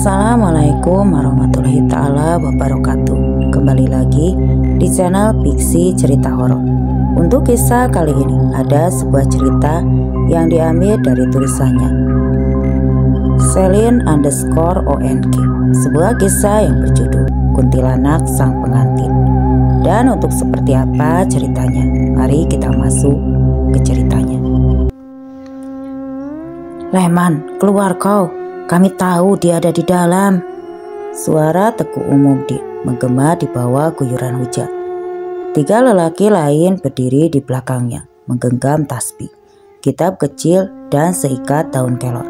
Assalamualaikum warahmatullahi ta'ala wabarakatuh. Kembali lagi di channel Fiksi Cerita Horor. Untuk kisah kali ini ada sebuah cerita yang diambil dari tulisannya Selin_ONK. Sebuah kisah yang berjudul Kuntilanak Sang Pengantin. Dan untuk seperti apa ceritanya, mari kita masuk ke ceritanya. "Leman, keluar kau. Kami tahu dia ada di dalam." Suara Teku Umumdin menggema di bawah guyuran hujan. Tiga lelaki lain berdiri di belakangnya, menggenggam tasbih, kitab kecil, dan seikat daun kelor.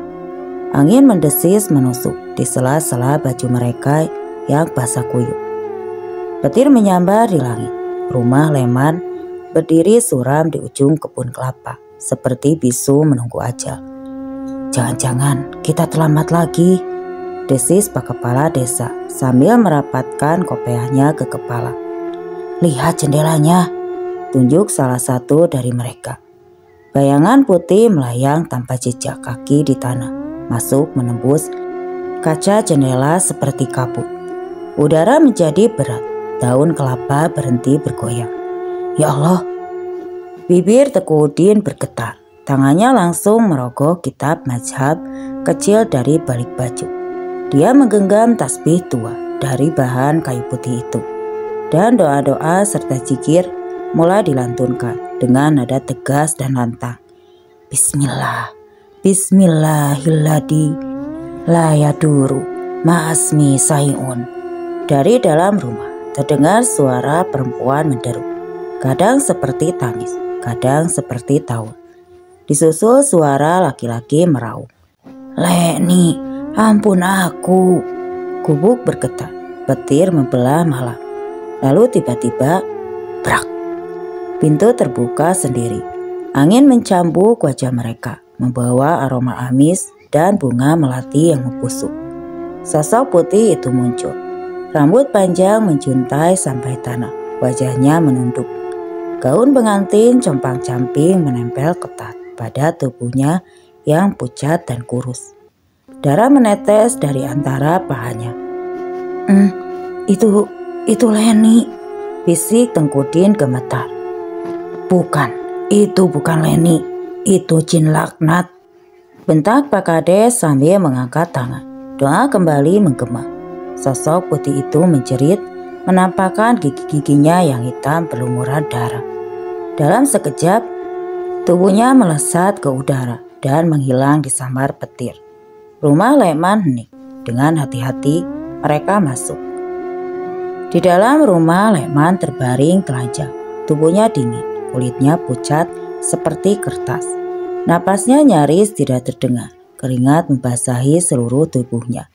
Angin mendesis menusuk di sela-sela baju mereka yang basah kuyup. Petir menyambar di langit. Rumah Leman berdiri suram di ujung kebun kelapa, seperti bisu menunggu ajal. "Jangan-jangan kita terlambat lagi," desis Pak Kepala Desa sambil merapatkan kopiahnya ke kepala. "Lihat jendelanya," tunjuk salah satu dari mereka. Bayangan putih melayang tanpa jejak kaki di tanah, masuk menembus kaca jendela seperti kabut. Udara menjadi berat, daun kelapa berhenti bergoyang. "Ya Allah!" Bibir Tekudin bergetar. Tangannya langsung merogoh kitab mazhab kecil dari balik baju. Dia menggenggam tasbih tua dari bahan kayu putih itu. Dan doa-doa serta zikir mulai dilantunkan dengan nada tegas dan lantang. "Bismillah, Bismillahilladzi la yaduru ma'asmi sayun." Dari dalam rumah terdengar suara perempuan menderu. Kadang seperti tangis, kadang seperti tawa. Disusul suara laki-laki meraung. "Leni, ampun aku." Gubuk bergetar, petir membelah malam. Lalu tiba-tiba, brak. Pintu terbuka sendiri. Angin mencambuk wajah mereka, membawa aroma amis dan bunga melati yang membusuk. Sosok putih itu muncul. Rambut panjang menjuntai sampai tanah, wajahnya menunduk. Gaun pengantin compang-camping menempel ketat pada tubuhnya yang pucat dan kurus. Darah menetes dari antara pahanya. Itu Leni," bisik Tengkudin gemetar. Itu bukan Leni, itu jin laknat," bentak Pak Kades sambil mengangkat tangan. Doa kembali menggema. Sosok putih itu menjerit, menampakkan gigi-giginya yang hitam berlumuran darah. Dalam sekejap, tubuhnya melesat ke udara dan menghilang di samar petir. Rumah Leman hening. Dengan hati-hati mereka masuk. Di dalam rumah Leman terbaring telanjang. Tubuhnya dingin, kulitnya pucat seperti kertas. Napasnya nyaris tidak terdengar. Keringat membasahi seluruh tubuhnya.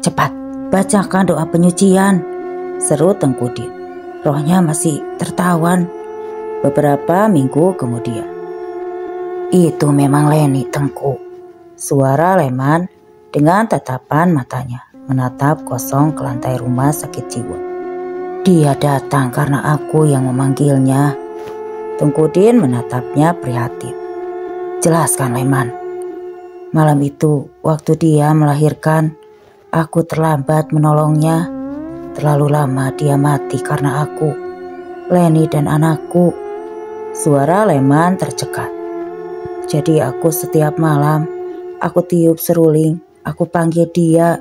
"Cepat, bacakan doa penyucian," seru Tengkudin. "Rohnya masih tertawan." Beberapa minggu kemudian. "Itu memang Leni, Tengku," suara Leman dengan tatapan matanya menatap kosong ke lantai rumah sakit jiwa. "Dia datang karena aku yang memanggilnya." Tengkudin menatapnya prihatin. "Jelaskan, Leman." "Malam itu waktu dia melahirkan, aku terlambat menolongnya. Terlalu lama dia mati karena aku, Leni dan anakku." Suara Leman tercekat. "Jadi aku setiap malam, aku tiup seruling, aku panggil dia,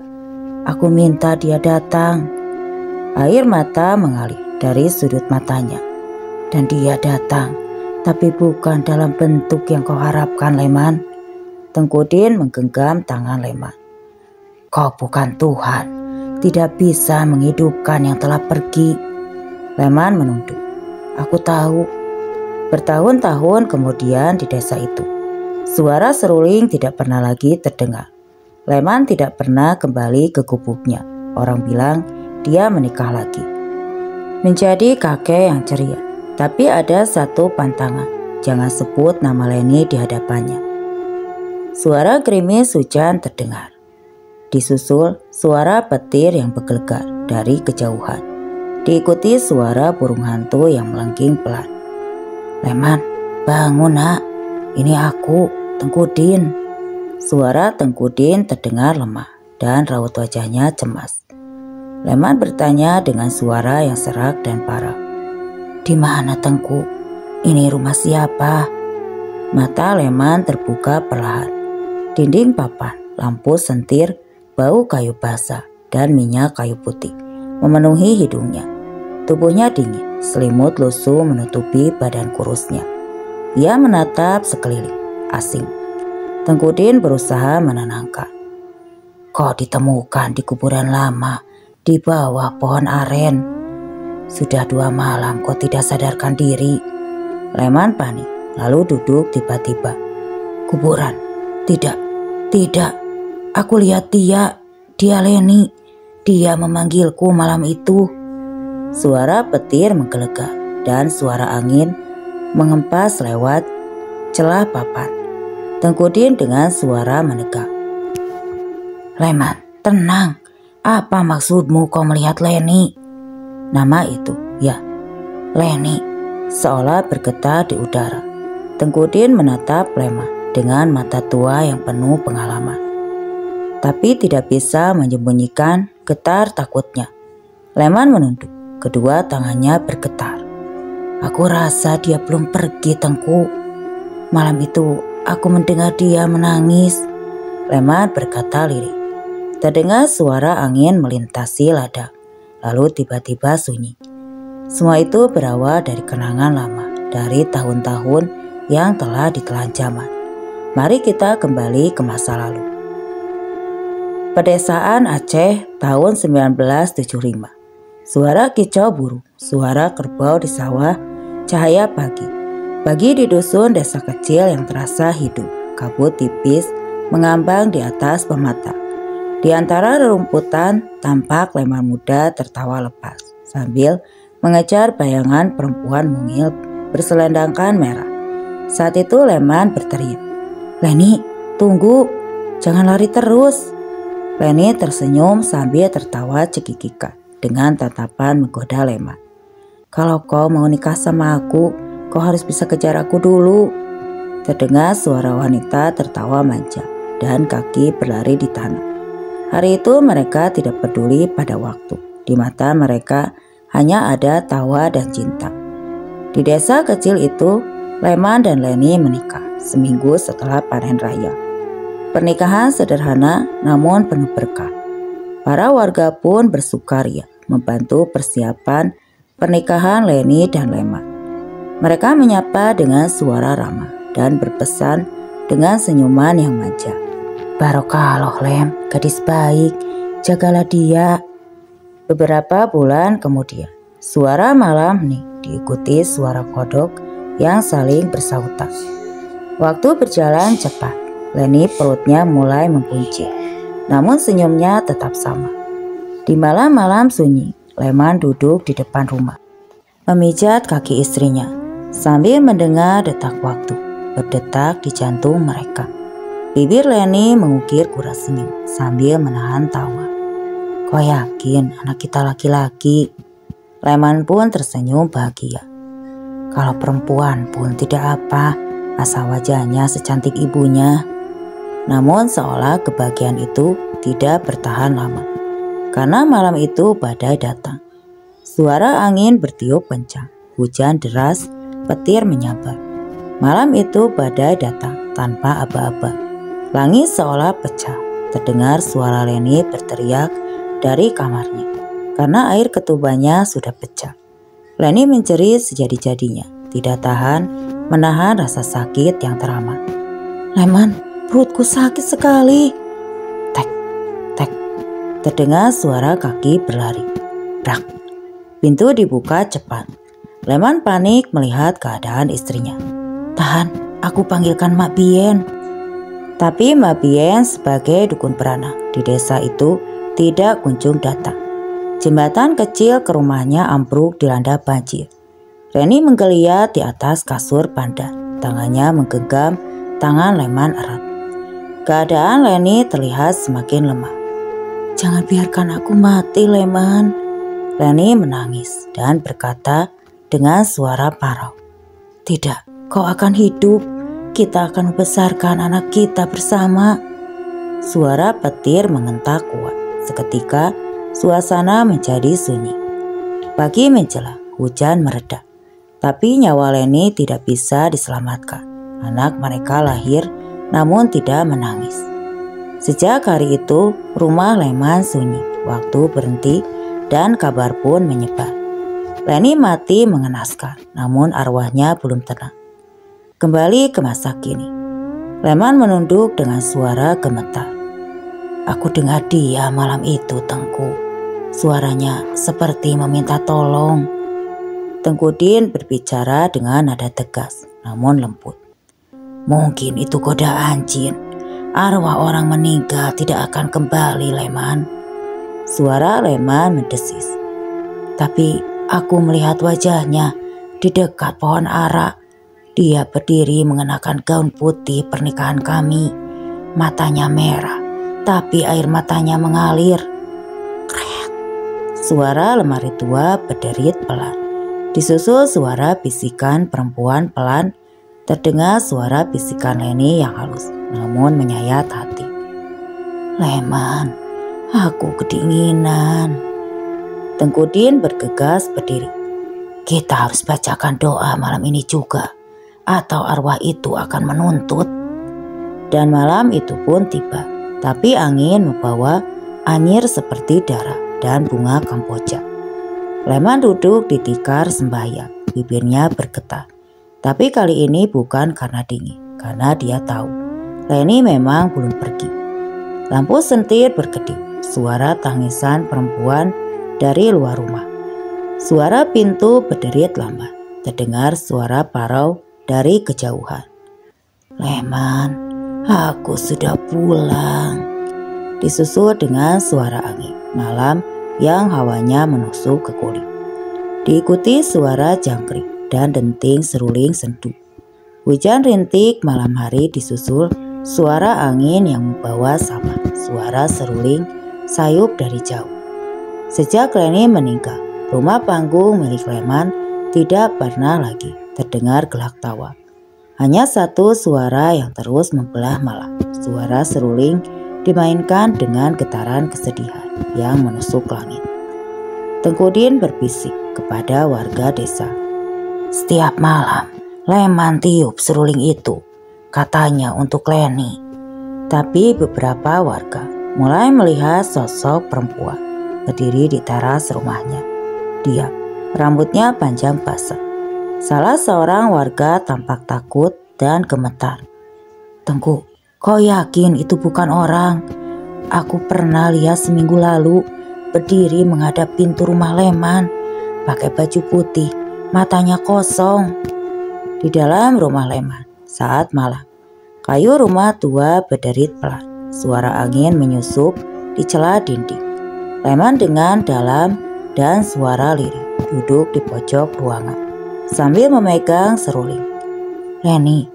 aku minta dia datang." Air mata mengalir dari sudut matanya. "Dan dia datang, tapi bukan dalam bentuk yang kau harapkan, Leman." Tengkudin menggenggam tangan Leman. "Kau bukan Tuhan, tidak bisa menghidupkan yang telah pergi." Leman menunduk. "Aku tahu." Bertahun-tahun kemudian di desa itu, suara seruling tidak pernah lagi terdengar. Leman tidak pernah kembali ke gubuknya. Orang bilang dia menikah lagi, menjadi kakek yang ceria. Tapi ada satu pantangan, jangan sebut nama Leni di hadapannya. Suara gerimis hujan terdengar. Disusul suara petir yang bergelegar dari kejauhan. Diikuti suara burung hantu yang melengking pelan. "Leman, bangun nak, ini aku, Tengkudin." Suara Tengkudin terdengar lemah. dan raut wajahnya cemas. Leman bertanya dengan suara yang serak dan parau. "Di mana, Tengku? Ini rumah siapa?" Mata Leman terbuka perlahan. Dinding papan, lampu sentir, bau kayu basah, dan minyak kayu putih memenuhi hidungnya. Tubuhnya dingin, selimut lusuh menutupi badan kurusnya. Ia menatap sekeliling, asing. Tengku Din berusaha menenangkan. "Kau ditemukan di kuburan lama, di bawah pohon aren. Sudah 2 malam kau tidak sadarkan diri." Leman panik, lalu duduk tiba-tiba. "Kuburan? Tidak, tidak. Aku lihat dia Leni. Dia memanggilku malam itu." Suara petir menggelegar dan suara angin mengempas lewat celah papan. Tengku Din dengan suara menegang. "Leman, tenang. Apa maksudmu kau melihat Leni?" Nama itu, ya, Leni, seolah bergetar di udara. Tengku Din menatap Leman dengan mata tua yang penuh pengalaman, tapi tidak bisa menyembunyikan getar takutnya. Leman menunduk, kedua tangannya bergetar. "Aku rasa dia belum pergi, Tengku. Malam itu aku mendengar dia menangis." Leman berkata lirih. Terdengar suara angin melintasi ladang, lalu tiba-tiba sunyi. Semua itu berawal dari kenangan lama, dari tahun-tahun yang telah ditelan zaman. Mari kita kembali ke masa lalu. Pedesaan Aceh tahun 1975. Suara kicau burung, suara kerbau di sawah, cahaya pagi. Pagi di dusun desa kecil yang terasa hidup, kabut tipis mengambang di atas pematang. Di antara rerumputan tampak Leman muda tertawa lepas sambil mengejar bayangan perempuan mungil berselendangkan merah. Saat itu Leman berteriak, "Leni, tunggu, jangan lari terus." Leni tersenyum sambil tertawa cekikikan dengan tatapan menggoda Leman. "Kalau kau mau nikah sama aku, kau harus bisa kejar aku dulu." Terdengar suara wanita tertawa manja dan kaki berlari di tanah. Hari itu mereka tidak peduli pada waktu. Di mata mereka hanya ada tawa dan cinta. Di desa kecil itu, Leman dan Leni menikah seminggu setelah panen raya. Pernikahan sederhana namun penuh berkah. Para warga pun bersukaria membantu persiapan pernikahan Leni dan Leman. Mereka menyapa dengan suara ramah dan berpesan dengan senyuman yang manja. "Barokah loh Lem, gadis baik, jagalah dia." Beberapa bulan kemudian, suara malam nih diikuti suara kodok yang saling bersautan. Waktu berjalan cepat. Leni perutnya mulai mempuncit, namun senyumnya tetap sama. Di malam-malam sunyi, Leman duduk di depan rumah, memijat kaki istrinya, sambil mendengar detak waktu berdetak di jantung mereka. Bibir Leni mengukir kuras senyum sambil menahan tawa. "Kau yakin anak kita laki-laki?" Leman pun tersenyum bahagia. "Kalau perempuan pun tidak apa, asal wajahnya secantik ibunya." Namun seolah kebahagiaan itu tidak bertahan lama. Karena malam itu badai datang. Suara angin bertiup kencang, hujan deras, petir menyabar. Malam itu badai datang tanpa aba-aba. Langit seolah pecah. Terdengar suara Leni berteriak dari kamarnya karena air ketubannya sudah pecah. Leni menjerit sejadi-jadinya, tidak tahan menahan rasa sakit yang teramat. "Leman, perutku sakit sekali." Tek, tek. Terdengar suara kaki berlari. Brak. Pintu dibuka cepat. Leman panik melihat keadaan istrinya. "Tahan, aku panggilkan Mak Bien." Tapi Mak Bien sebagai dukun beranak di desa itu tidak kunjung datang. Jembatan kecil ke rumahnya ambruk dilanda banjir. Leni menggeliat di atas kasur pandan. Tangannya menggenggam tangan Leman erat. Keadaan Leni terlihat semakin lemah. "Jangan biarkan aku mati, Leman." Leni menangis dan berkata dengan suara parau, "Tidak, kau akan hidup. Kita akan membesarkan anak kita bersama." Suara petir mengentak kuat. Seketika suasana menjadi sunyi. Pagi menjelang, hujan mereda. Tapi nyawa Leni tidak bisa diselamatkan. Anak mereka lahir namun tidak menangis. Sejak hari itu, rumah Leman sunyi. Waktu berhenti dan kabar pun menyebar. Leni mati mengenaskan, namun arwahnya belum tenang. Kembali ke masa kini, Leman menunduk dengan suara gemetar. Aku dengar dia malam itu, Tengku. Suaranya seperti meminta tolong. Tengku Din berbicara dengan nada tegas, namun lembut. Mungkin itu godaan jin. Arwah orang meninggal tidak akan kembali, Leman. Suara Leman mendesis. Tapi aku melihat wajahnya di dekat pohon ara. Dia berdiri mengenakan gaun putih pernikahan kami. Matanya merah, tapi air matanya mengalir. Kret. Suara lemari tua berderit pelan. Disusul suara bisikan perempuan pelan. Terdengar suara bisikan Leni yang halus, namun menyayat hati. Leman, aku kedinginan. Tengku Din bergegas berdiri. Kita harus bacakan doa malam ini juga, atau arwah itu akan menuntut. Dan malam itu pun tiba, tapi angin membawa anyir seperti darah dan bunga kamboja. Leman duduk di tikar sembahyang, bibirnya bergetar. Tapi kali ini bukan karena dingin, karena dia tahu Leni memang belum pergi. Lampu sentir berkedip, suara tangisan perempuan dari luar rumah. Suara pintu berderit lambat, terdengar suara parau dari kejauhan. Leman, aku sudah pulang. Disusul dengan suara angin malam yang hawanya menusuk ke kulit. Diikuti suara jangkrik dan denting seruling sendu. Hujan rintik malam hari disusul suara angin yang membawa sama suara seruling sayup dari jauh. Sejak Leni meninggal, rumah panggung milik Leman tidak pernah lagi terdengar gelak tawa. Hanya satu suara yang terus membelah malam. Suara seruling dimainkan dengan getaran kesedihan yang menusuk langit. Tengku Din berbisik kepada warga desa. Setiap malam, Leman tiup seruling itu, katanya untuk Leni. Tapi beberapa warga mulai melihat sosok perempuan berdiri di teras rumahnya. Dia, rambutnya panjang basah. Salah seorang warga tampak takut dan gemetar. Tengku, kau yakin itu bukan orang? Aku pernah lihat seminggu lalu berdiri menghadap pintu rumah Leman, pakai baju putih. Matanya kosong. Di dalam rumah Leman saat malam, kayu rumah tua berderit pelan. Suara angin menyusup di celah dinding. Leman dengan dalam dan suara lirih duduk di pojok ruangan sambil memegang seruling. Leni,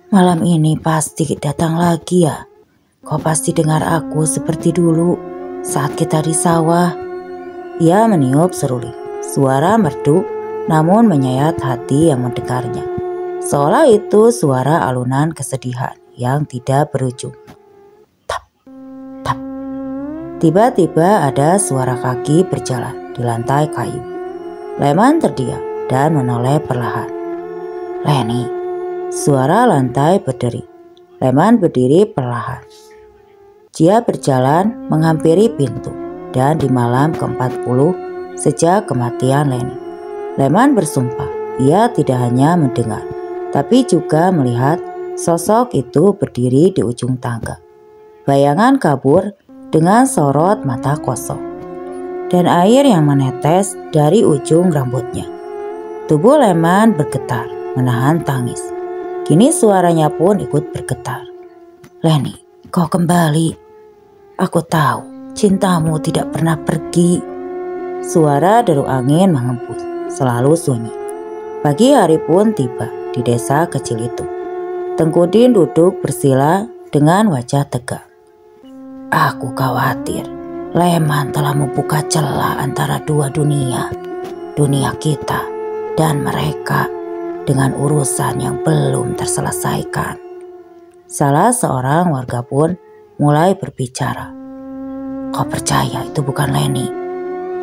malam ini pasti datang lagi ya. Kau pasti dengar aku seperti dulu saat kita di sawah. Ia meniup seruling. Suara merdu namun menyayat hati yang mendengarnya. Seolah itu suara alunan kesedihan yang tidak berujung. Tap, tap. Tiba-tiba ada suara kaki berjalan di lantai kayu. Leman terdiam dan menoleh perlahan. Leni, suara lantai berderi. Leman berdiri perlahan. Dia berjalan menghampiri pintu dan di malam ke-40 sejak kematian Leni, Leman bersumpah ia tidak hanya mendengar, tapi juga melihat sosok itu berdiri di ujung tangga. Bayangan kabur dengan sorot mata kosong dan air yang menetes dari ujung rambutnya. Tubuh Leman bergetar menahan tangis. Kini suaranya pun ikut bergetar. Leni, kau kembali. Aku tahu cintamu tidak pernah pergi. Suara deru angin menghembus, selalu sunyi. Pagi hari pun tiba di desa kecil itu. Tengku Din duduk bersila dengan wajah tegak. Aku khawatir Leman telah membuka celah antara dua dunia. Dunia kita dan mereka dengan urusan yang belum terselesaikan. Salah seorang warga pun mulai berbicara. Kau percaya itu bukan Leni?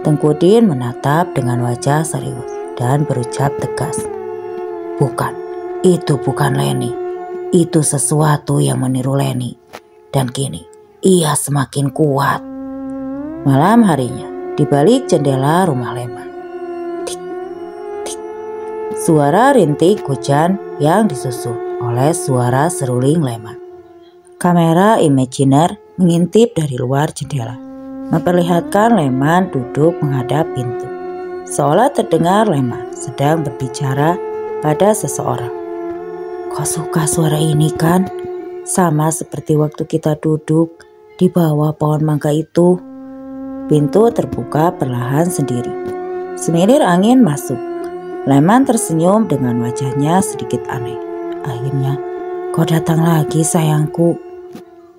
Tengku Din menatap dengan wajah serius dan berucap tegas. Bukan, itu bukan Leni. Itu sesuatu yang meniru Leni. Dan kini ia semakin kuat. Malam harinya, di balik jendela rumah Leman. Tik, tik. Suara rintik hujan yang disusul oleh suara seruling Leman. Kamera imajiner mengintip dari luar jendela, memperlihatkan Leman duduk menghadap pintu. Seolah terdengar Leman sedang berbicara pada seseorang. Kau suka suara ini kan? Sama seperti waktu kita duduk di bawah pohon mangga itu. Pintu terbuka perlahan sendiri. Semilir angin masuk. Leman tersenyum dengan wajahnya sedikit aneh. Akhirnya, kau datang lagi sayangku.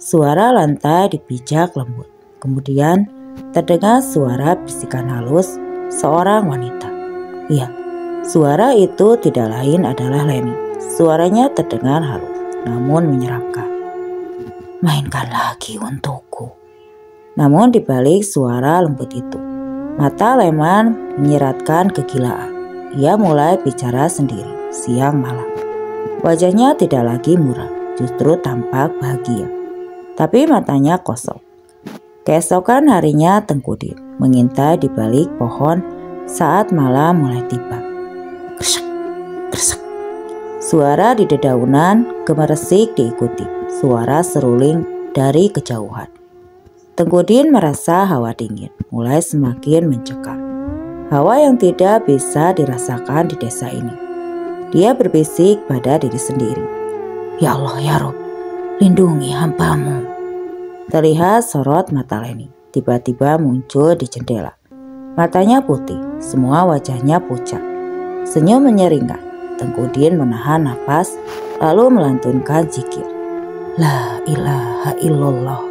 Suara lantai dipijak lembut. Kemudian terdengar suara bisikan halus seorang wanita. Iya, suara itu tidak lain adalah Leni. Suaranya terdengar halus, namun menyeramkan. Mainkan lagi untukku. Namun di balik suara lembut itu, mata Leman menyiratkan kegilaan. Ia mulai bicara sendiri siang malam. Wajahnya tidak lagi muram, justru tampak bahagia. Tapi matanya kosong. Keesokan harinya Tengku Din mengintai di balik pohon saat malam mulai tiba. Kresek, kresek. Suara di dedaunan gemeresik diikuti suara seruling dari kejauhan. Tengku Din merasa hawa dingin mulai semakin mencekam. Hawa yang tidak bisa dirasakan di desa ini. Dia berbisik pada diri sendiri. Ya Allah ya Rob, lindungi hamba-Mu. Terlihat sorot mata Leni tiba-tiba muncul di jendela. Matanya putih, semua wajahnya pucat. Senyum menyeringai. Tengku Din menahan napas lalu melantunkan zikir. La ilaha illallah.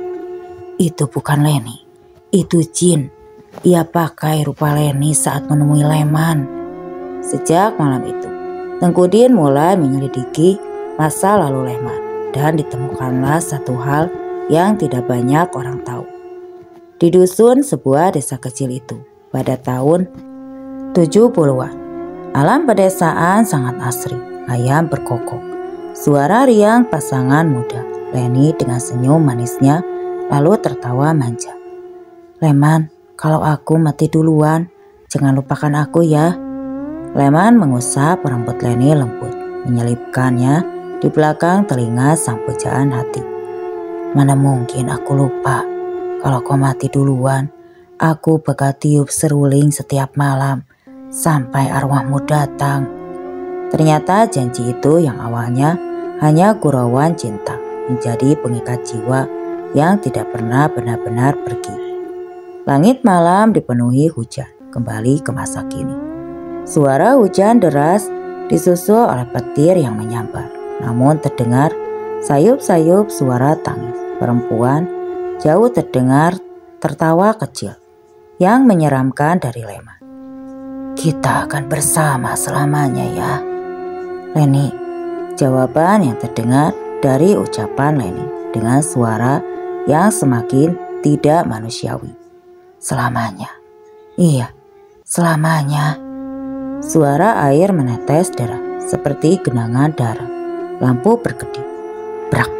Itu bukan Leni, itu jin. Ia pakai rupa Leni saat menemui Leman. Sejak malam itu, Tengku Din mulai menyelidiki masa lalu Leman dan ditemukanlah satu hal yang tidak banyak orang tahu. Di dusun sebuah desa kecil itu pada tahun 70-an, alam pedesaan sangat asri, ayam berkokok. Suara riang pasangan muda, Leni dengan senyum manisnya lalu tertawa manja. Leman, kalau aku mati duluan, jangan lupakan aku ya. Leman mengusap rambut Leni lembut, menyelipkannya di belakang telinga sang pujaan hati. Mana mungkin aku lupa, kalau kau mati duluan, aku bakal tiup seruling setiap malam sampai arwahmu datang. Ternyata janji itu yang awalnya hanya gurauan cinta menjadi pengikat jiwa yang tidak pernah benar-benar pergi. Langit malam dipenuhi hujan, kembali ke masa kini. Suara hujan deras disusul oleh petir yang menyambar. Namun terdengar sayup-sayup suara tangis perempuan, jauh terdengar tertawa kecil yang menyeramkan dari Leman. Kita akan bersama selamanya ya, Leni. Jawaban yang terdengar dari ucapan Leni dengan suara yang semakin tidak manusiawi. Selamanya. Iya, selamanya. Suara air menetes deras seperti genangan darah. Lampu berkedip. Brak.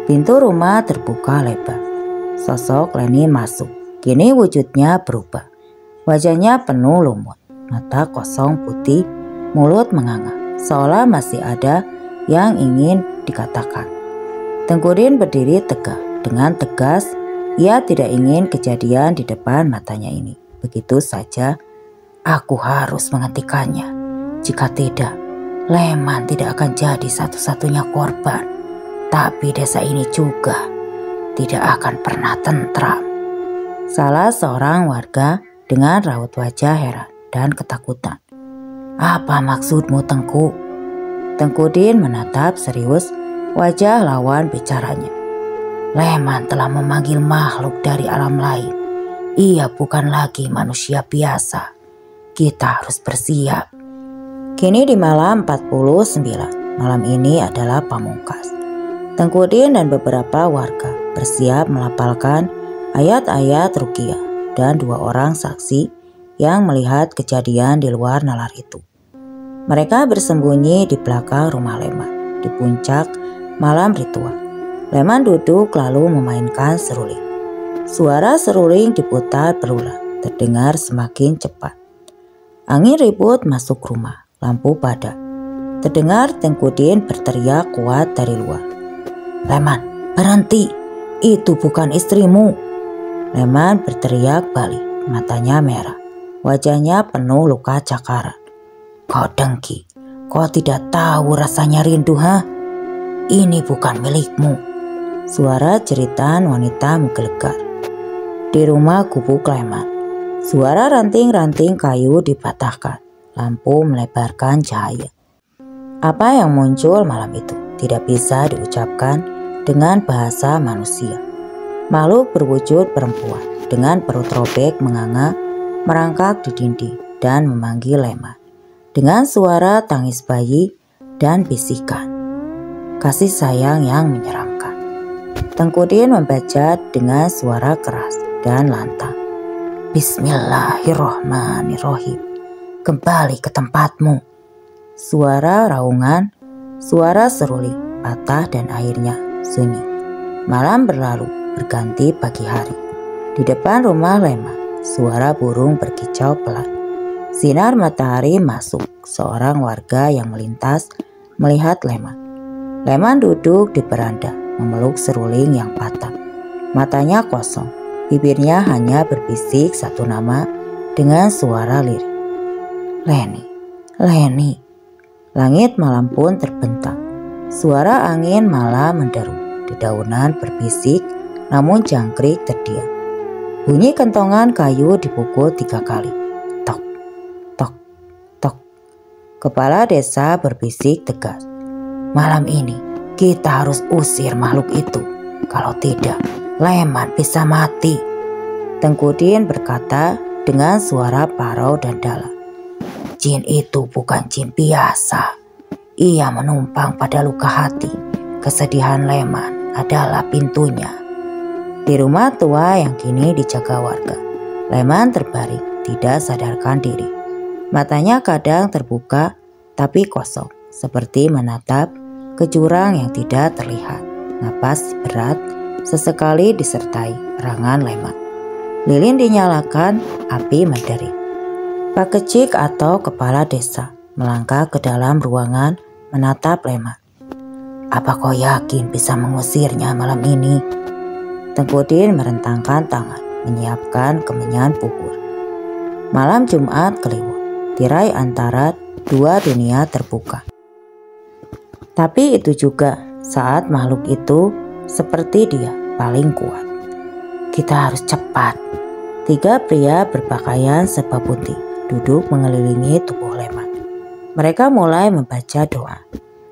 Pintu rumah terbuka lebar. Sosok Leni masuk. Kini wujudnya berubah. Wajahnya penuh lumut. Mata kosong putih, mulut menganga. Seolah masih ada yang ingin dikatakan. Tengku Din berdiri tegak. Dengan tegas, ia tidak ingin kejadian di depan matanya ini. Begitu saja, aku harus menghentikannya. Jika tidak, Leman tidak akan jadi satu-satunya korban. Tapi desa ini juga tidak akan pernah tentram. Salah seorang warga dengan raut wajah heran dan ketakutan. Apa maksudmu, Tengku? Tengku Din menatap serius wajah lawan bicaranya. Leman telah memanggil makhluk dari alam lain. Ia bukan lagi manusia biasa. Kita harus bersiap. Kini di malam 49, malam ini adalah pamungkas. Tengku Din dan beberapa warga bersiap melafalkan ayat-ayat ruqyah dan 2 orang saksi yang melihat kejadian di luar nalar itu. Mereka bersembunyi di belakang rumah Leman di puncak malam ritual. Leman duduk lalu memainkan seruling. Suara seruling diputar berulang, terdengar semakin cepat. Angin ribut masuk rumah, lampu padam. Terdengar Tengkudin berteriak kuat dari luar. "Leman, berhenti! Itu bukan istrimu!" Leman berteriak balik, matanya merah. Wajahnya penuh luka cakaran. "Kau dengki, kau tidak tahu rasanya rindu, ha? Ini bukan milikmu." Suara jeritan wanita menggelegar. Di rumah gubuk Leman, suara ranting-ranting kayu dipatahkan, lampu melebarkan cahaya. Apa yang muncul malam itu tidak bisa diucapkan dengan bahasa manusia. Makhluk berwujud perempuan dengan perut robek menganga merangkak di dinding dan memanggil Leman dengan suara tangis bayi dan bisikan kasih sayang yang menyeramkan. Tengkudin membaca dengan suara keras dan lantang. "Bismillahirrohmanirrohim. Kembali ke tempatmu." Suara raungan, suara seruling patah dan akhirnya sunyi. Malam berlalu, berganti pagi hari. Di depan rumah Leman, suara burung berkicau pelan. Sinar matahari masuk. Seorang warga yang melintas melihat Leman. Leman duduk di beranda, memeluk seruling yang patah. Matanya kosong, bibirnya hanya berbisik satu nama dengan suara lirih. "Leni, Leni." Langit malam pun terbentang. Suara angin malam menderu. Dedaunan berbisik, namun jangkrik terdiam. Bunyi kentongan kayu dipukul 3 kali. Tok, tok, tok. Kepala desa berbisik tegas. "Malam ini kita harus usir makhluk itu. Kalau tidak, Leman bisa mati." Tengkudin berkata dengan suara parau dan dalam. "Jin itu bukan jin biasa. Ia menumpang pada luka hati. Kesedihan Leman adalah pintunya." Di rumah tua yang kini dijaga warga, Leman terbaring, tidak sadarkan diri. Matanya kadang terbuka tapi kosong, seperti menatap ke jurang yang tidak terlihat. Napas berat sesekali disertai erangan Leman. Lilin dinyalakan, api menderit. Pak Kecik atau kepala desa melangkah ke dalam ruangan menatap Leman. "Apa kau yakin bisa mengusirnya malam ini?" Tengkudin merentangkan tangan, menyiapkan kemenyan bubur. Malam Jumat Kliwon, tirai antara 2 dunia terbuka. Tapi itu juga saat makhluk itu seperti dia paling kuat. "Kita harus cepat." 3 pria berpakaian serba putih duduk mengelilingi tubuh Leman. Mereka mulai membaca doa.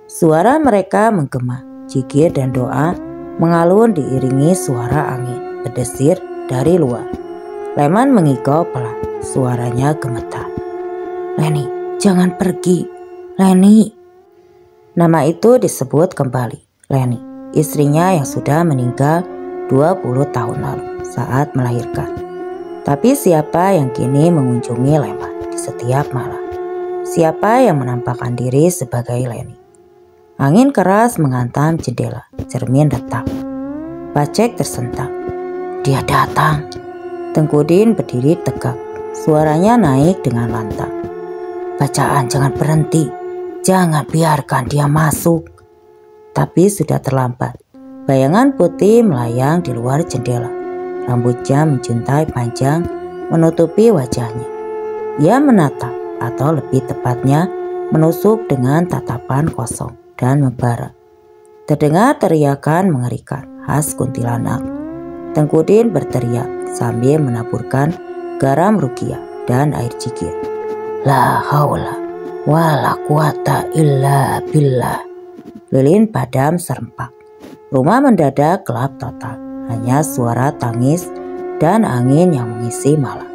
Suara mereka menggema, zikir dan doa mengalun diiringi suara angin berdesir dari luar. Leman mengigau pelan, suaranya gemetar. "Leni, jangan pergi. Leni." Nama itu disebut kembali. Leni, istrinya yang sudah meninggal 20 tahun lalu saat melahirkan. Tapi siapa yang kini mengunjungi Leman di setiap malam? Siapa yang menampakkan diri sebagai Leni? Angin keras menghantam jendela, cermin retak. Pacek tersentak. "Dia datang." Tengkudin berdiri tegak, suaranya naik dengan lantang. "Bacaan jangan berhenti. Jangan biarkan dia masuk." Tapi sudah terlambat. Bayangan putih melayang di luar jendela. Rambutnya menjuntai panjang menutupi wajahnya. Ia menatap, atau lebih tepatnya menusuk dengan tatapan kosong dan membara. Terdengar teriakan mengerikan khas kuntilanak. Tengkudin berteriak sambil menaburkan garam ruqyah dan air zikir. "La haula wala quwata illa billah." Lilin padam serempak. Rumah mendadak gelap total. Hanya suara tangis dan angin yang mengisi malam.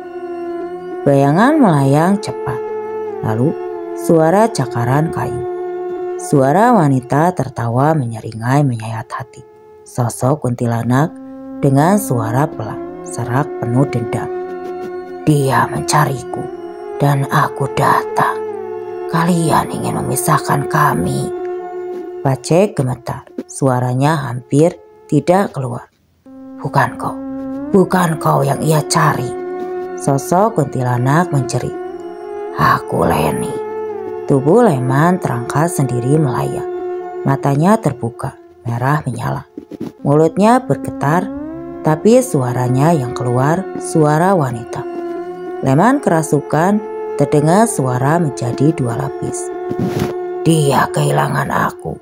Bayangan melayang cepat. Lalu suara cakaran kayu. Suara wanita tertawa menyeringai menyayat hati. sosok kuntilanak dengan suara pelan, serak penuh dendam. Dia mencariku dan aku datang. Kalian ingin memisahkan kami. Pacek gemetar, suaranya hampir tidak keluar. Bukan kau yang ia cari. Sosok kuntilanak menjerit. Aku Leni. Tubuh Leman terangkat sendiri melayang. Matanya terbuka, merah menyala. Mulutnya bergetar, tapi suaranya yang keluar suara wanita. Leman kerasukan, terdengar suara menjadi dua lapis. Dia kehilangan aku.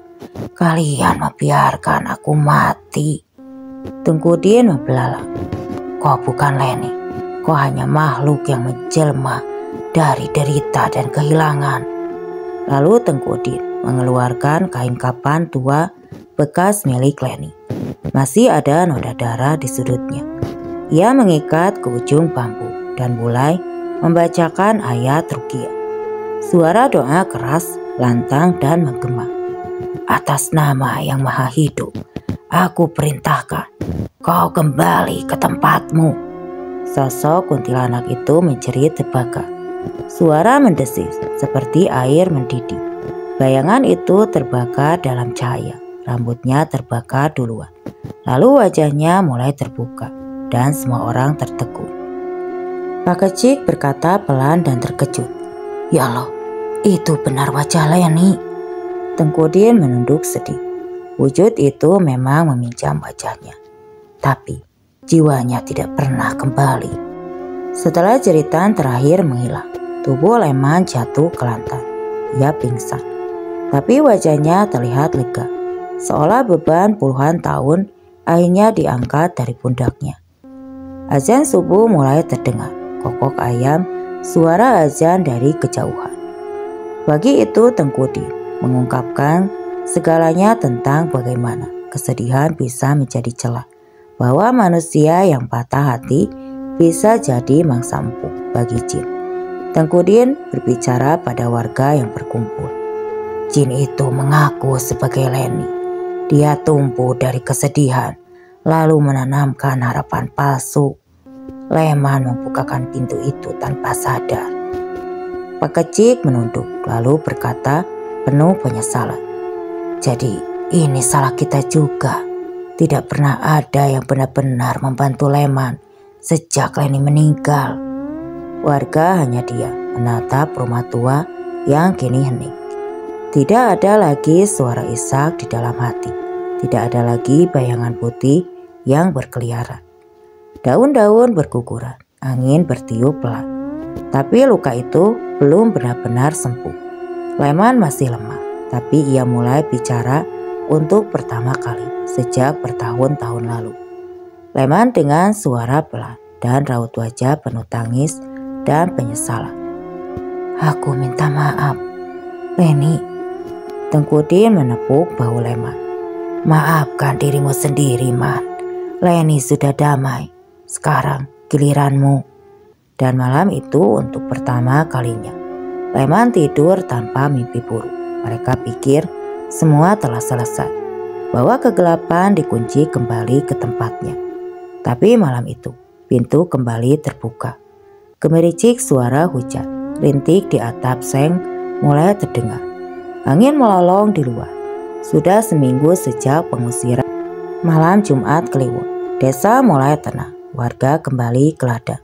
Kalian membiarkan aku mati. Tengku Din membelalak. Kau bukan Leni. Kau hanya makhluk yang menjelma dari derita dan kehilangan. Lalu Tengku Din mengeluarkan kain kapan tua bekas milik Leni. Masih ada noda darah di sudutnya. Ia mengikat ke ujung bambu dan mulai membacakan ayat ruqyah. Suara doa keras, lantang dan menggema. Atas nama yang maha hidup, aku perintahkan kau kembali ke tempatmu. Sosok kuntilanak itu menjerit terbakar. Suara mendesis seperti air mendidih. Bayangan itu terbakar dalam cahaya. Rambutnya terbakar duluan. Lalu wajahnya mulai terbuka dan semua orang tertegun. Pak Kecik berkata pelan dan terkejut. Ya Allah, itu benar wajah Leni. Tengku Din menunduk sedih. Wujud itu memang meminjam wajahnya. Tapi jiwanya tidak pernah kembali. Setelah jeritan terakhir menghilang, tubuh Leman jatuh ke lantai. Ia pingsan. Tapi wajahnya terlihat lega. Seolah beban puluhan tahun akhirnya diangkat dari pundaknya. Azan subuh mulai terdengar. Kokok ayam, suara azan dari kejauhan. Pagi itu Tengku Din mengungkapkan segalanya tentang bagaimana kesedihan bisa menjadi celah. Bahwa manusia yang patah hati bisa jadi mangsa empuk bagi jin. Tengku Din berbicara pada warga yang berkumpul. Jin itu mengaku sebagai Leni. Dia tumbuh dari kesedihan, lalu menanamkan harapan palsu. Leman membukakan pintu itu tanpa sadar. Pak Kecik menunduk, lalu berkata penuh penyesalan. Jadi ini salah kita juga. Tidak pernah ada yang benar-benar membantu Leman sejak Leni meninggal. Warga hanya diam menatap rumah tua yang kini hening. Tidak ada lagi suara isak di dalam hati. Tidak ada lagi bayangan putih yang berkeliaran. Daun-daun berguguran, angin bertiup pelan. Tapi luka itu belum benar-benar sembuh. Leman masih lemah, tapi ia mulai bicara untuk pertama kali sejak bertahun-tahun lalu. Leman dengan suara pelan dan raut wajah penuh tangis dan penyesalan. Aku minta maaf, Leni. Tengku Din menepuk bahu Leman. Maafkan dirimu sendiri, Man. Leni sudah damai. Sekarang giliranmu. Dan malam itu untuk pertama kalinya, Leman tidur tanpa mimpi buruk. Mereka pikir semua telah selesai, bahwa kegelapan dikunci kembali ke tempatnya. Tapi malam itu, pintu kembali terbuka. Gemericik suara hujan, rintik di atap seng mulai terdengar. Angin melolong di luar. Sudah seminggu sejak pengusiran. Malam Jumat Kliwon, desa mulai tenang. Warga kembali ke ladang.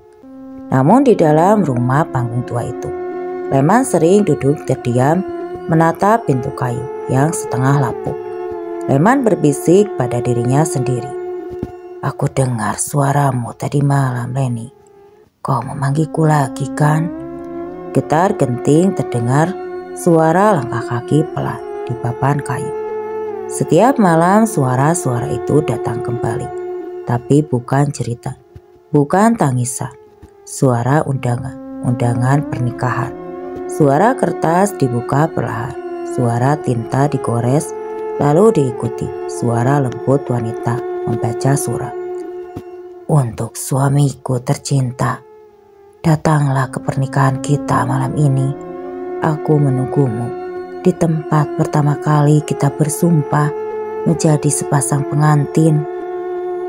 Namun di dalam rumah panggung tua itu, Leman sering duduk terdiam menatap pintu kayu yang setengah lapuk. Leman berbisik pada dirinya sendiri. Aku dengar suaramu tadi malam, Leni. Kau memanggilku lagi kan? Getar genting terdengar suara langkah kaki pelan di papan kayu. Setiap malam suara-suara itu datang kembali. Tapi bukan cerita, bukan tangisan. Suara undangan pernikahan. Suara kertas dibuka perlahan. Suara tinta digores lalu diikuti suara lembut wanita membaca surat. Untuk suamiku tercinta, datanglah ke pernikahan kita malam ini. Aku menunggumu di tempat pertama kali kita bersumpah. menjadi sepasang pengantin.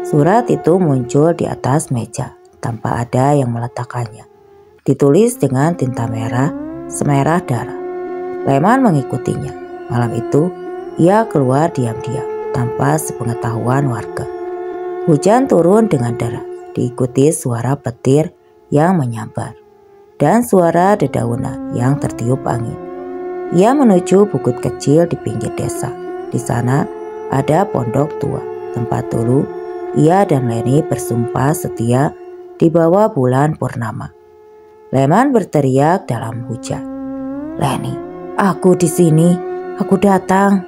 Surat itu muncul di atas meja tanpa ada yang meletakkannya. Ditulis dengan tinta merah semerah darah. Leman mengikutinya. Malam itu ia keluar diam-diam tanpa sepengetahuan warga. Hujan turun dengan deras, diikuti suara petir yang menyambar dan suara dedaunan yang tertiup angin. Ia menuju bukit kecil di pinggir desa. Di sana ada pondok tua, tempat dulu ia dan Leni bersumpah setia di bawah bulan purnama. Leman berteriak dalam hujan, "Leni, aku di sini, aku datang."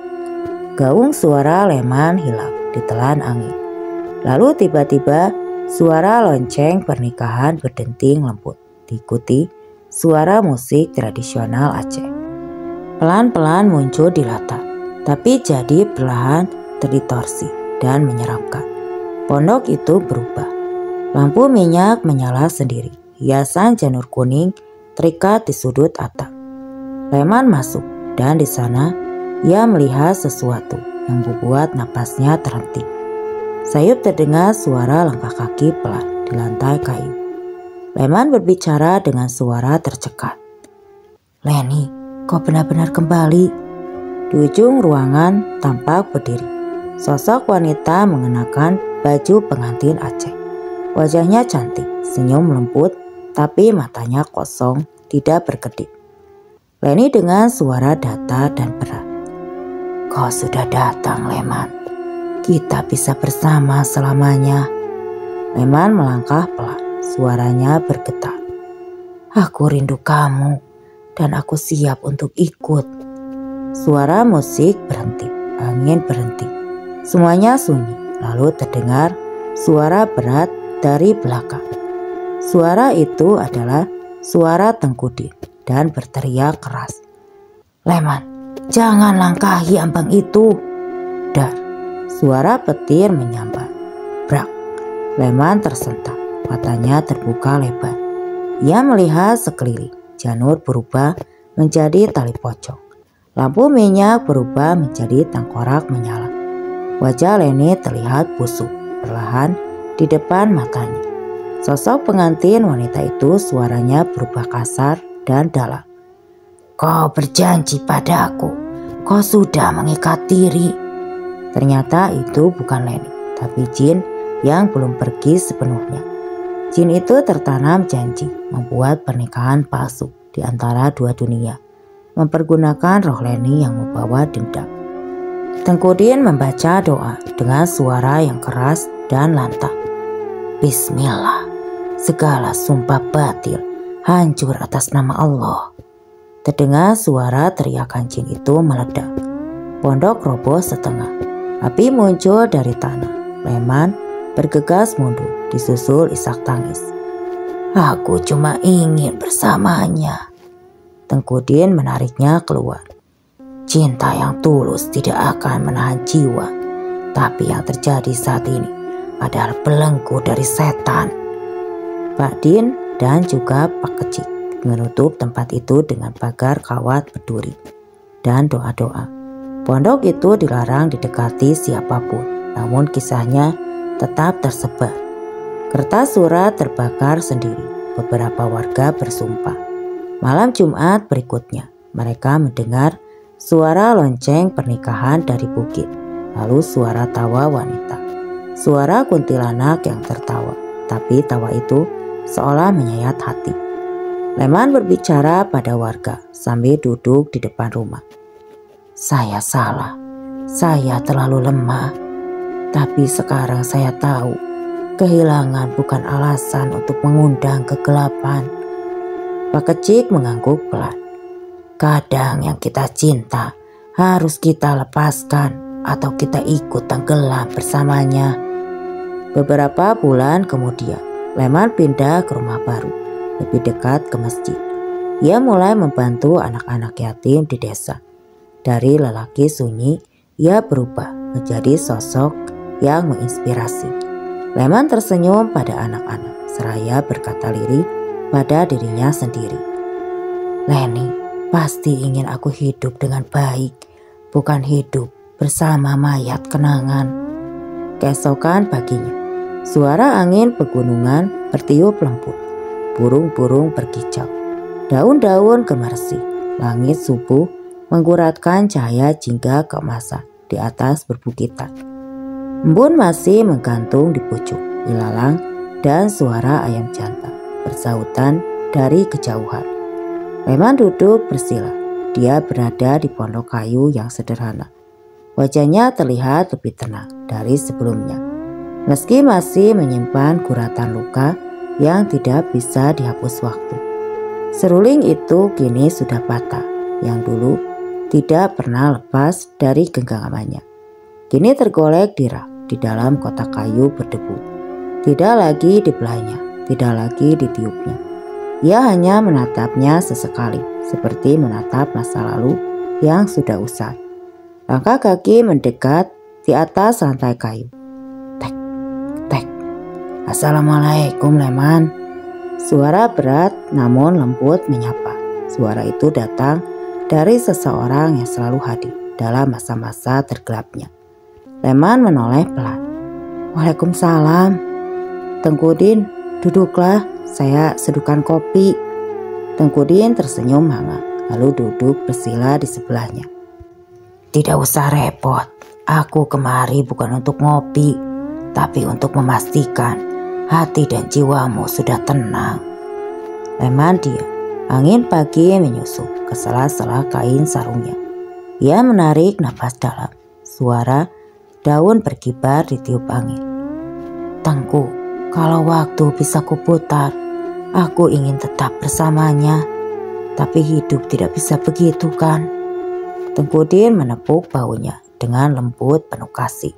Gaung suara Leman hilang ditelan angin. Lalu tiba-tiba suara lonceng pernikahan berdenting lembut, diikuti suara musik tradisional Aceh. Pelan-pelan muncul di latar, tapi jadi perlahan terdistorsi dan menyeramkan. Pondok itu berubah. Lampu minyak menyala sendiri. Hiasan janur kuning terikat di sudut atap. Leman masuk dan di sana ia melihat sesuatu yang membuat napasnya terhenti. Sayup terdengar suara langkah kaki pelan di lantai kayu. Leman berbicara dengan suara tercekat. "Leni, kau benar-benar kembali." Di ujung ruangan tampak berdiri sosok wanita mengenakan baju pengantin Aceh. Wajahnya cantik, senyum lembut, tapi matanya kosong, tidak berkedip. Leni dengan suara datar dan berat. "Kau sudah datang, Leman. Kita bisa bersama selamanya." Leman melangkah pelan, suaranya bergetar. "Aku rindu kamu dan aku siap untuk ikut." Suara musik berhenti, angin berhenti. Semuanya sunyi, lalu terdengar suara berat dari belakang. Suara itu adalah suara Tengku Din dan berteriak keras, "Leman, jangan langkahi ambang itu." Dar, suara petir menyambar. Brak, Leman tersentak, matanya terbuka lebar. Ia melihat sekeliling, janur berubah menjadi tali pocong. Lampu minyak berubah menjadi tengkorak menyala. Wajah Leni terlihat busuk, perlahan di depan matanya. Sosok pengantin wanita itu suaranya berubah kasar dan dalam. "Kau berjanji padaku, kau sudah mengikat diri." Ternyata itu bukan Leni, tapi jin yang belum pergi sepenuhnya. Jin itu tertanam janji membuat pernikahan palsu di antara dua dunia, mempergunakan roh Leni yang membawa dendam. Tengku Din membaca doa dengan suara yang keras dan lantang. "Bismillah, segala sumpah batil hancur atas nama Allah." Terdengar suara teriakan jin itu meledak. Pondok roboh setengah. Api muncul dari tanah. Leman bergegas mundur, disusul isak tangis. "Aku cuma ingin bersamanya." Tengku Din menariknya keluar. "Cinta yang tulus tidak akan menahan jiwa, tapi yang terjadi saat ini adalah belenggu dari setan." Pak Din dan juga Pak Kecik menutup tempat itu dengan pagar kawat berduri dan doa-doa. Pondok itu dilarang didekati siapapun, namun kisahnya tetap tersebar. Kertas surat terbakar sendiri. Beberapa warga bersumpah. Malam Jumat berikutnya, mereka mendengar suara lonceng pernikahan dari bukit, lalu suara tawa wanita, suara kuntilanak yang tertawa, tapi tawa itu seolah menyayat hati. Leman berbicara pada warga sambil duduk di depan rumah. "Saya salah, saya terlalu lemah, tapi sekarang saya tahu kehilangan bukan alasan untuk mengundang kegelapan." Pak Kecik mengangguk pelan. "Kadang yang kita cinta harus kita lepaskan atau kita ikut tenggelam bersamanya." Beberapa bulan kemudian, Leman pindah ke rumah baru, lebih dekat ke masjid. Ia mulai membantu anak-anak yatim di desa. Dari lelaki sunyi, ia berubah menjadi sosok yang menginspirasi. Leman tersenyum pada anak-anak, seraya berkata lirih pada dirinya sendiri. "Leni pasti ingin aku hidup dengan baik, bukan hidup bersama mayat kenangan. Keesokan paginya, suara angin pegunungan bertiup lembut. Burung-burung berkicau, daun-daun gemersi. Langit subuh mengguratkan cahaya jingga keemasan di atas perbukitan. Embun masih menggantung di pucuk ilalang dan suara ayam jantan bersautan dari kejauhan. Leman duduk bersila. Dia berada di pondok kayu yang sederhana. Wajahnya terlihat lebih tenang dari sebelumnya, meski masih menyimpan guratan luka yang tidak bisa dihapus waktu. Seruling itu kini sudah patah, yang dulu tidak pernah lepas dari genggamannya. Kini tergolek di rak di dalam kotak kayu berdebu. Tidak lagi dibelainya, tidak lagi ditiupnya. Ia hanya menatapnya sesekali, seperti menatap masa lalu yang sudah usai. Langkah kaki mendekat di atas lantai kayu. Tek, tek. Assalamualaikum, Leman. Suara berat namun lembut menyapa. Suara itu datang dari seseorang yang selalu hadir dalam masa-masa tergelapnya. Leman menoleh pelan. Waalaikumsalam. Tengkudin, duduklah, saya seduhkan kopi. Tengkudin tersenyum hangat, lalu duduk bersila di sebelahnya. Tidak usah repot, aku kemari bukan untuk ngopi, tapi untuk memastikan hati dan jiwamu sudah tenang. Leman diam, angin pagi menyusup ke sela-sela kain sarungnya. Ia menarik napas dalam, suara daun berkibar ditiup angin. Tengku, kalau waktu bisa kuputar, aku ingin tetap bersamanya, tapi hidup tidak bisa begitu kan? Tengkudin menepuk bahunya dengan lembut penuh kasih.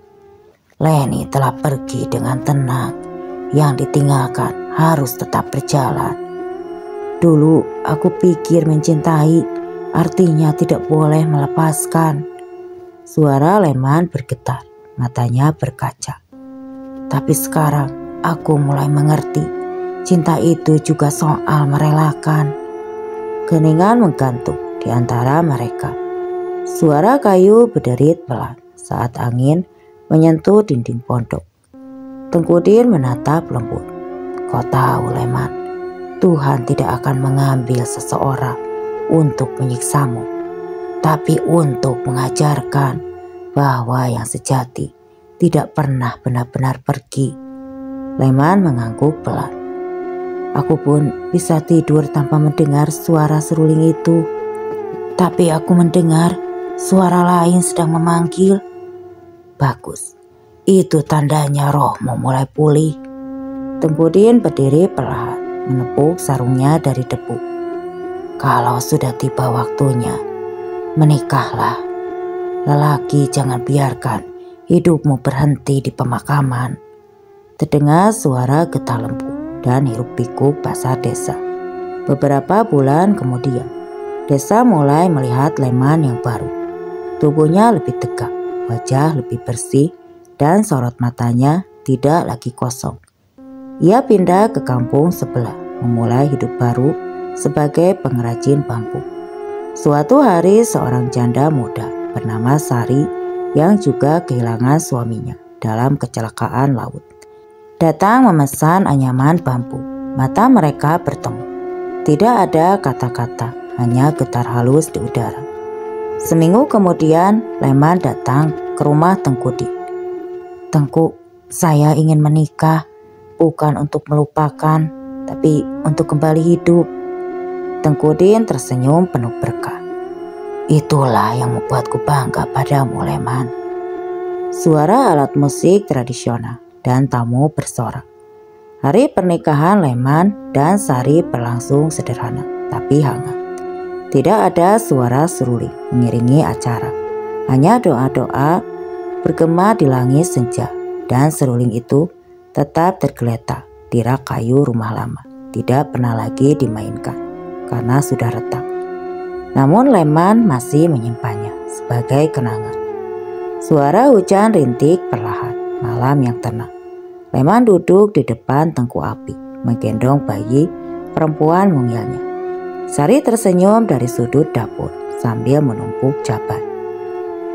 Leni telah pergi dengan tenang, yang ditinggalkan harus tetap berjalan. Dulu aku pikir mencintai artinya tidak boleh melepaskan. Suara Leman bergetar, matanya berkaca. Tapi sekarang aku mulai mengerti, cinta itu juga soal merelakan. Keningan menggantung di antara mereka. Suara kayu berderit pelan saat angin menyentuh dinding pondok. Tengkudin menatap lembut. Kau tahu, Leman, Tuhan tidak akan mengambil seseorang untuk menyiksamu, tapi untuk mengajarkan bahwa yang sejati tidak pernah benar-benar pergi. Leman mengangguk pelan. Aku pun bisa tidur tanpa mendengar suara seruling itu, tapi aku mendengar suara lain sedang memanggil. Bagus, itu tandanya rohmu mulai pulih. Tengkudin berdiri perlahan, menepuk sarungnya dari debu. Kalau sudah tiba waktunya, menikahlah. Lelaki jangan biarkan hidupmu berhenti di pemakaman. Terdengar suara getah lembu dan hiruk pikuk pasar desa. Beberapa bulan kemudian, desa mulai melihat Leman yang baru. Tubuhnya lebih tegak, wajah lebih bersih, dan sorot matanya tidak lagi kosong. Ia pindah ke kampung sebelah, memulai hidup baru sebagai pengrajin bambu. Suatu hari seorang janda muda bernama Sari yang juga kehilangan suaminya dalam kecelakaan laut datang memesan anyaman bambu. Mata mereka bertemu. Tidak ada kata-kata, hanya getar halus di udara. Seminggu kemudian, Leman datang ke rumah Tengkudin. Tengku, saya ingin menikah, bukan untuk melupakan, tapi untuk kembali hidup. Tengkudin tersenyum penuh berkah. Itulah yang membuatku bangga padamu, Leman. Suara alat musik tradisional dan tamu bersorak. Hari pernikahan Leman dan Sari berlangsung sederhana, tapi hangat. Tidak ada suara seruling mengiringi acara. Hanya doa-doa bergema di langit senja, dan seruling itu tetap tergeletak di rak kayu rumah lama. Tidak pernah lagi dimainkan karena sudah retak. Namun Leman masih menyimpannya sebagai kenangan. Suara hujan rintik perlahan, malam yang tenang. Leman duduk di depan tengku api, menggendong bayi perempuan mungilnya. Sari tersenyum dari sudut dapur sambil menumpuk jaban.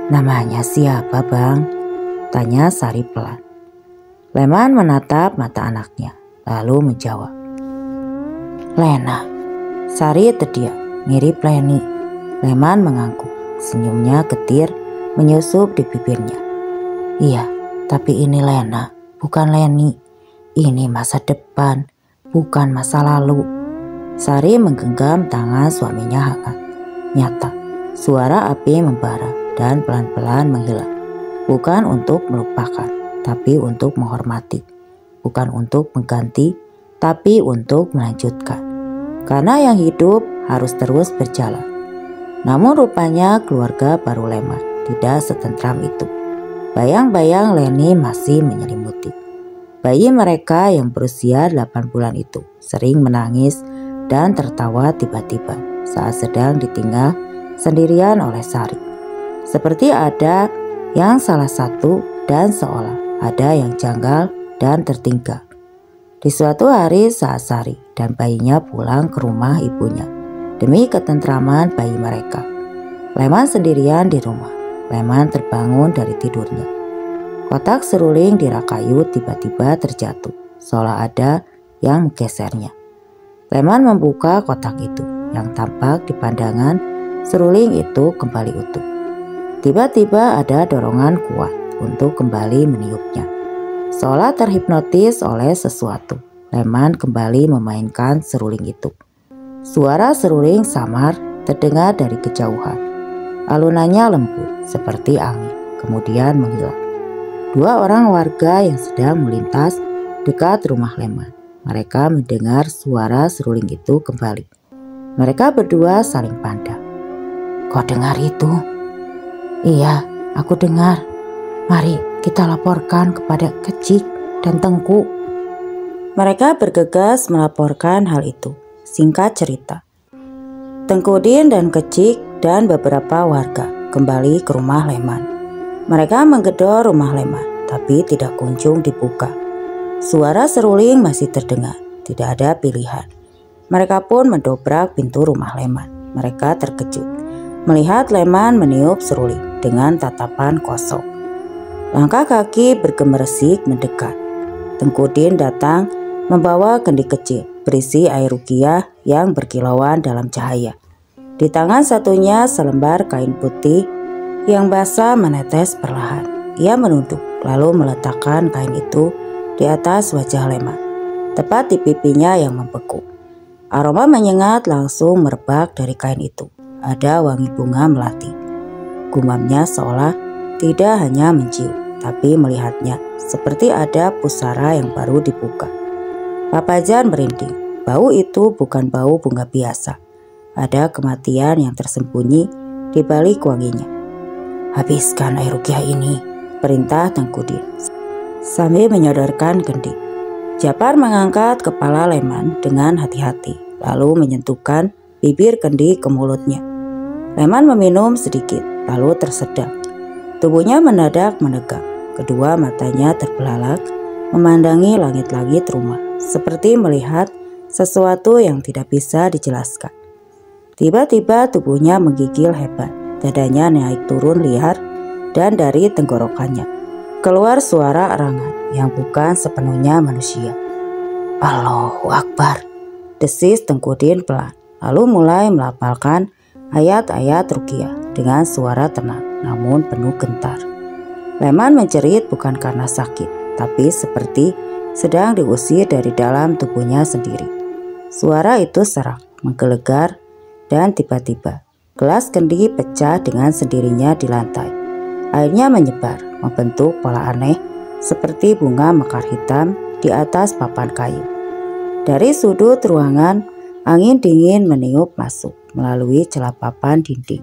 "Namanya siapa, Bang?" tanya Sari pelan. Leman menatap mata anaknya, lalu menjawab, "Lena." Sari terdiam, mirip Leni. Leman mengangguk, senyumnya getir menyusup di bibirnya. "Iya, tapi ini Lena, bukan Leni. Ini masa depan, bukan masa lalu." Sari menggenggam tangan suaminya hangat. Nyata, suara api membara dan pelan-pelan menghilang. Bukan untuk melupakan, tapi untuk menghormati. Bukan untuk mengganti, tapi untuk melanjutkan. Karena yang hidup harus terus berjalan. Namun rupanya keluarga baru Leman tidak setentram itu. Bayang-bayang Leni masih menyelimuti. Bayi mereka yang berusia 8 bulan itu sering menangis dan tertawa tiba-tiba saat sedang ditinggal sendirian oleh Sari. Seperti ada yang salah satu dan seolah ada yang janggal dan tertinggal. Di suatu hari saat Sari dan bayinya pulang ke rumah ibunya demi ketentraman bayi mereka, Leman sendirian di rumah. Leman terbangun dari tidurnya. Kotak seruling di rak kayu tiba-tiba terjatuh, seolah ada yang menggesernya. Leman membuka kotak itu, yang tampak di pandangan seruling itu kembali utuh. Tiba-tiba ada dorongan kuat untuk kembali meniupnya. Seolah terhipnotis oleh sesuatu, Leman kembali memainkan seruling itu. Suara seruling samar terdengar dari kejauhan. Alunannya lembut seperti angin, kemudian menghilang. 2 orang warga yang sedang melintas dekat rumah Leman. Mereka mendengar suara seruling itu kembali. Mereka berdua saling pandang. "Kau dengar itu?" "Iya, aku dengar. Mari kita laporkan kepada Kecik dan Tengku." Mereka bergegas melaporkan hal itu. Singkat cerita, Tengkudin dan Kecik dan beberapa warga kembali ke rumah Leman. Mereka menggedor rumah Leman, tapi tidak kunjung dibuka. Suara seruling masih terdengar, tidak ada pilihan. Mereka pun mendobrak pintu rumah Leman. Mereka terkejut melihat Leman meniup seruling dengan tatapan kosong. Langkah kaki bergemeresik mendekat. Tengkudin datang membawa kendi kecil berisi air ruqyah yang berkilauan dalam cahaya. Di tangan satunya selembar kain putih yang basah menetes perlahan. Ia menunduk lalu meletakkan kain itu di atas wajah Leman, tepat di pipinya yang membeku. Aroma menyengat langsung merebak dari kain itu. Ada wangi bunga melati. Gumamnya seolah tidak hanya mencium, tapi melihatnya seperti ada pusara yang baru dibuka. Papajan merinding. Bau itu bukan bau bunga biasa. Ada kematian yang tersembunyi di balik wanginya. "Habiskan air ruqyah ini," perintah Tengkudin sambil menyodorkan kendi. Japar mengangkat kepala Leman dengan hati-hati, lalu menyentuhkan bibir kendi ke mulutnya. Leman meminum sedikit, lalu tersedak. Tubuhnya mendadak menegak. Kedua matanya terbelalak, memandangi langit-langit rumah, seperti melihat sesuatu yang tidak bisa dijelaskan. Tiba-tiba tubuhnya menggigil hebat, dadanya naik turun liar, dan dari tenggorokannya keluar suara erangan yang bukan sepenuhnya manusia. "Allahu Akbar," desis Tengkudin pelan, lalu mulai melafalkan ayat-ayat ruqyah dengan suara tenang namun penuh gentar. Leman menjerit bukan karena sakit, tapi seperti sedang diusir dari dalam tubuhnya sendiri. Suara itu serak, menggelegar, dan tiba-tiba gelas kendi pecah dengan sendirinya di lantai. Airnya menyebar, membentuk pola aneh seperti bunga mekar hitam di atas papan kayu. Dari sudut ruangan, angin dingin meniup masuk melalui celah papan dinding.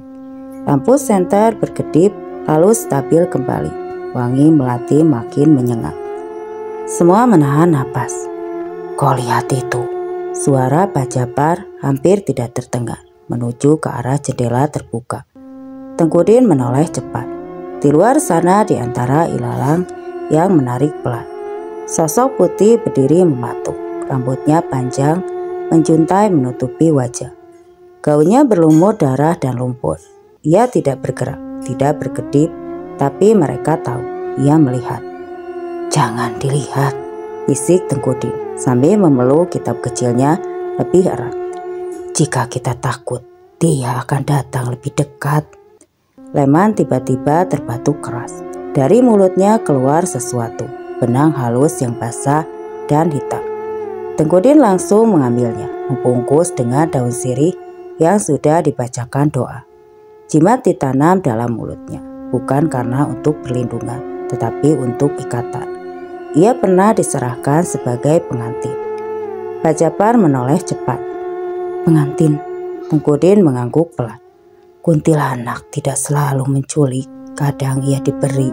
Lampu senter berkedip lalu stabil kembali. Wangi melati makin menyengat. Semua menahan napas. "Kau lihat itu?" Suara Pak Japar hampir tidak terdengar, menuju ke arah jendela terbuka. Tengkudin menoleh cepat. Di luar sana di antara ilalang yang menarik pelan, sosok putih berdiri mematung. Rambutnya panjang, menjuntai menutupi wajah. Gaunnya berlumur darah dan lumpur. Ia tidak bergerak, tidak berkedip, tapi mereka tahu ia melihat. "Jangan dilihat," bisik Tengku Din sambil memeluk kitab kecilnya lebih erat. "Jika kita takut, dia akan datang lebih dekat." Leman tiba-tiba terbatuk keras. Dari mulutnya keluar sesuatu, benang halus yang basah dan hitam. Tengku Din langsung mengambilnya, membungkus dengan daun sirih yang sudah dibacakan doa. Jimat ditanam dalam mulutnya, bukan karena untuk perlindungan, tetapi untuk ikatan. Ia pernah diserahkan sebagai pengantin. Pak Japar menoleh cepat. "Pengantin," Tengku Din mengangguk pelan. "Kuntilanak tidak selalu menculik, kadang ia diberi."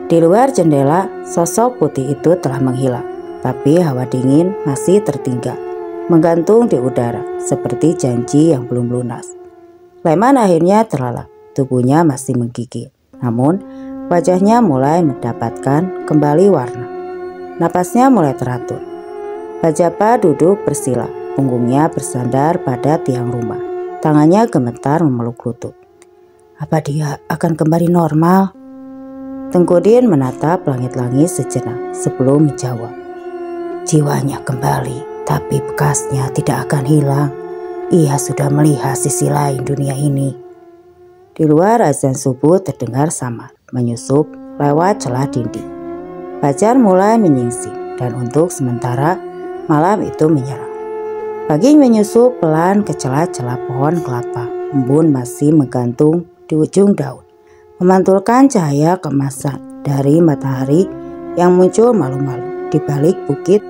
Di luar jendela, sosok putih itu telah menghilang, tapi hawa dingin masih tertinggal, menggantung di udara seperti janji yang belum lunas. Leman akhirnya terlelap, tubuhnya masih menggigil, namun wajahnya mulai mendapatkan kembali warna. Napasnya mulai teratur. Pak Japar duduk bersila, punggungnya bersandar pada tiang rumah. Tangannya gemetar memeluk lutut. "Apa dia akan kembali normal?" Tengku Din menatap langit-langit sejenak sebelum menjawab. "Jiwanya kembali, tapi bekasnya tidak akan hilang. Ia sudah melihat sisi lain dunia ini." Di luar azan subuh terdengar samar, menyusup lewat celah dinding. Fajar mulai menyingsing dan untuk sementara malam itu menyerang. Pagi menyusup pelan ke celah-celah pohon kelapa. Embun masih menggantung di ujung daun, memantulkan cahaya keemasan dari matahari yang muncul malu-malu di balik bukit.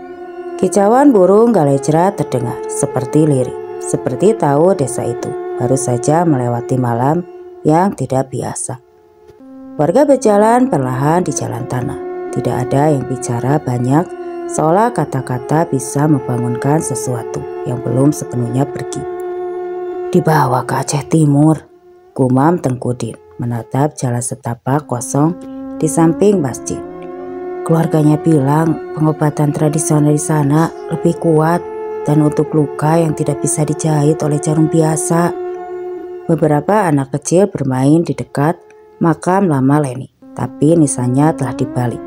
Kicauan burung galejra terdengar seperti lirih, seperti tahu desa itu baru saja melewati malam yang tidak biasa. Warga berjalan perlahan di jalan tanah. Tidak ada yang bicara banyak, seolah kata-kata bisa membangunkan sesuatu yang belum sepenuhnya pergi. "Dibawa ke Aceh Timur," gumam Tengku Din menatap jalan setapak kosong di samping masjid. "Keluarganya bilang pengobatan tradisional di sana lebih kuat dan untuk luka yang tidak bisa dijahit oleh jarum biasa." Beberapa anak kecil bermain di dekat makam lama Leni, tapi nisannya telah dibalik,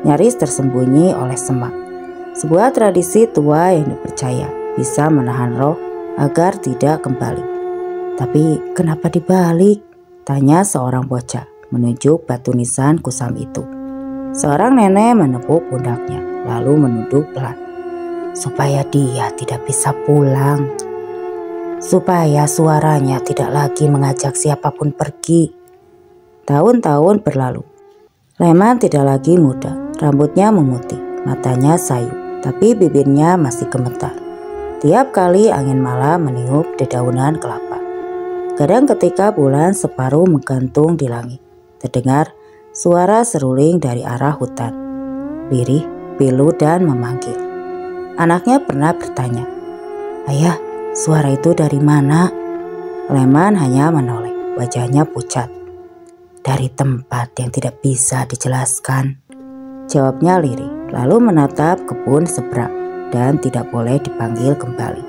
nyaris tersembunyi oleh semak. Sebuah tradisi tua yang dipercaya bisa menahan roh agar tidak kembali. "Tapi kenapa dibalik?" tanya seorang bocah menunjuk batu nisan kusam itu. Seorang nenek menepuk pundaknya lalu menunduk pelan. "Supaya dia tidak bisa pulang. Supaya suaranya tidak lagi mengajak siapapun pergi." Tahun-tahun berlalu. Leman tidak lagi muda, rambutnya memutih, matanya sayu, tapi bibirnya masih gemetar. Tiap kali angin malam meniup dedaunan kelapa. Kadang ketika bulan separuh menggantung di langit, terdengar suara seruling dari arah hutan. Lirih, pilu dan memanggil. Anaknya pernah bertanya, "Ayah, suara itu dari mana?" Leman hanya menoleh, wajahnya pucat. "Dari tempat yang tidak bisa dijelaskan," jawabnya lirih, lalu menatap kebun seberang dan tidak boleh dipanggil kembali.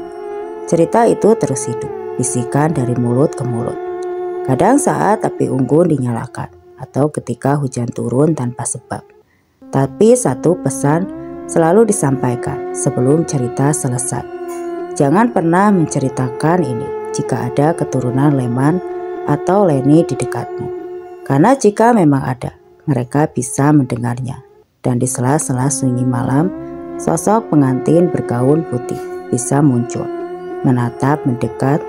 Cerita itu terus hidup, bisikan dari mulut ke mulut. Kadang saat api unggun dinyalakan atau ketika hujan turun tanpa sebab. Tapi satu pesan selalu disampaikan sebelum cerita selesai. Jangan pernah menceritakan ini jika ada keturunan Leman atau Leni di dekatmu. Karena jika memang ada, mereka bisa mendengarnya. Dan di sela-sela sunyi malam, sosok pengantin bergaun putih bisa muncul, menatap mendekat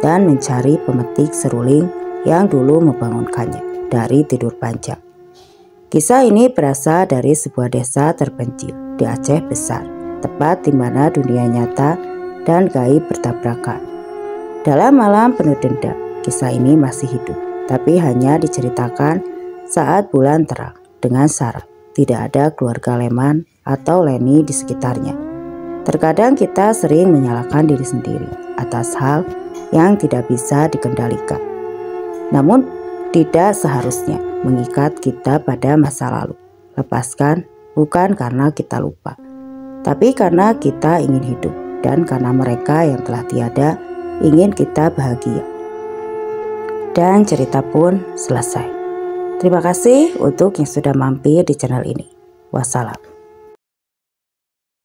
dan mencari pemetik seruling yang dulu membangunkannya dari tidur panjang. Kisah ini berasal dari sebuah desa terpencil di Aceh Besar, tepat di mana dunia nyata dan gaib bertabrakan. Dalam malam penuh dendam, kisah ini masih hidup, tapi hanya diceritakan saat bulan terang dengan syarat tidak ada keluarga Leman atau Leni di sekitarnya. Terkadang kita sering menyalahkan diri sendiri atas hal yang tidak bisa dikendalikan. Namun tidak seharusnya mengikat kita pada masa lalu. Lepaskan bukan karena kita lupa, tapi karena kita ingin hidup dan karena mereka yang telah tiada ingin kita bahagia. dan cerita pun selesai. Terima kasih untuk yang sudah mampir di channel ini. Wassalam.